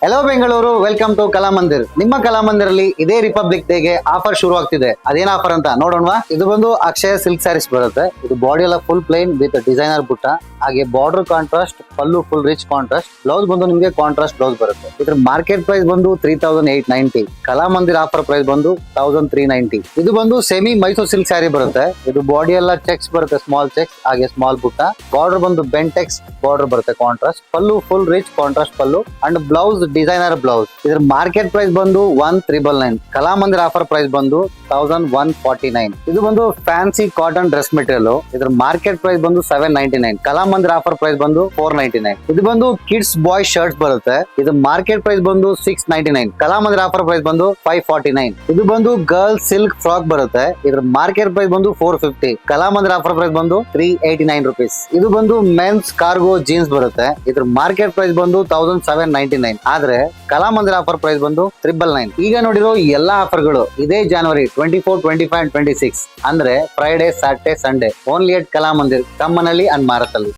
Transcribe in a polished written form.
Hello Bengaluru, welcome to Kalamandir. ನಿಮ್ಮ ಕಲಾಮಂದಿರಲ್ಲಿ ಇದೇ ರಿಪಬ್ಲಿಕ್ ಡೇಗೆ ಆಫರ್ ಶುರು ಆಗ್ತಿದೆ. ಅದೇನ್ ಆಫರ್ ಅಂತ ನೋಡೋಣವಾ? ಇದು ಬಂದು ಅಕ್ಷಯ ಸಿಲ್ಕ್ ಸ್ಯಾರೀಸ್ ಬರುತ್ತೆ. ಇದು ಬಾಡಿ ಎಲ್ಲ ಫುಲ್ ಪ್ಲೈನ್ ವಿತ್ ಡಿಸೈನರ್ ಬುಟ್ಟ, ಹಾಗೆ ಬಾರ್ಡರ್ ಕಾಂಟ್ರಾಸ್ಟ್, ಪಲ್ಲು ಫುಲ್ ರಿಚ್ ಕಾಂಟ್ರಾಸ್ಟ್, ಬ್ಲೌಸ್ ಬಂದು ನಿಮಗೆ ಕಾಂಟ್ರಾಸ್ಟ್ ಬ್ಲೌಸ್ ಬರುತ್ತೆ. ಇದ್ರ ಮಾರ್ಕೆಟ್ ಪ್ರೈಸ್ ಬಂದು 3890. ಕಲಾಮಂದಿರ್ ಆಫರ್ ಪ್ರೈಸ್ ಬಂದು 1390. ಇದು ಬಂದು ಸೆಮಿ ಮೈಸೂರ್ ಸಿಲ್ಕ್ ಸ್ಯಾರಿ ಬರುತ್ತೆ. ಇದು ಬಾಡಿ ಎಲ್ಲ ಚೆಕ್ಸ್ ಬರುತ್ತೆ, ಸ್ಮಾಲ್ ಚೆಕ್ಸ್ ಹಾಗೆ ಸ್ಮಾಲ್ ಬುಟ್ಟ. ಬಾರ್ಡರ್ ಬಂದು ಬೆಂಟೆಕ್ಸ್ ಬಾರ್ಡರ್ ಬರುತ್ತೆ, contrast pallu full rich contrast pallu and blouse designer blouse. ಇದ್ರ ಮಾರ್ಕೆಟ್ ಪ್ರೈಸ್ ಬಂದು 1999. ಕಲಾಮಂದಿರ್ ಆಫರ್ ಪ್ರೈಸ್ ಬಂದು 1149. ಇದು ಬಂದು ಫ್ಯಾನ್ಸಿ ಕಾಟನ್ ಡ್ರೆಸ್ ಮೆಟೀರಿಯಲ್. ಇದ್ರ ಮಾರ್ಕೆಟ್ ಪ್ರೈಸ್ ಬಂದು 799. ಕಲಾಮಂದಿರ್ ಆಫರ್ ಪ್ರೈಸ್ ಬಂದು 499. ಇದು ಬಂದು ಕಿಡ್ಸ್ ಬಾಯ್ ಶರ್ಟ್ಸ್ ಬರುತ್ತೆ. ಇದು ಮಾರ್ಕೆಟ್ ಪ್ರೈಸ್ ಬಂದು 699. ಕಲಾಮಂದಿರ್ ಆಫರ್ ಪ್ರೈಸ್ ಬಂದು 549. ಇದು ಬಂದು ಗರ್ಲ್ಸ್ ಸಿಲ್ಕ್ ಫ್ರಾಕ್ ಬರುತ್ತೆ. ಇದ್ರ ಮಾರ್ಕೆಟ್ ಪ್ರೈಸ್ ಬಂದು 450. ಕಲಾಮಂದಿರ್ ಆಫರ್ ಪ್ರೈಸ್ ಬಂದು 389 rupees. ಇದು ಬಂದು ಮೆನ್ಸ್ ಕಾರ್ಗೋ ಜೀನ್ಸ್ ಬರುತ್ತೆ. ಇದ್ರ ಮಾರ್ಕೆಟ್ ಪ್ರೈಸ್ ಬಂದು 1799. ಆದ್ರೆ ಕಲಾಮಂದಿರ್ ಆಫರ್ ಪ್ರೈಸ್ ಬಂದು 999. ಈಗ ನೋಡಿರೋ ಎಲ್ಲಾ ಆಫರ್ಗಳು ಇದೇ ಜನವರಿ 24, 25 and 26 ಅಂದ್ರೆ Friday, Saturday, Sunday only at Kalamandir, Kammanahalli and ಮಾರತಲ್ಲಿ.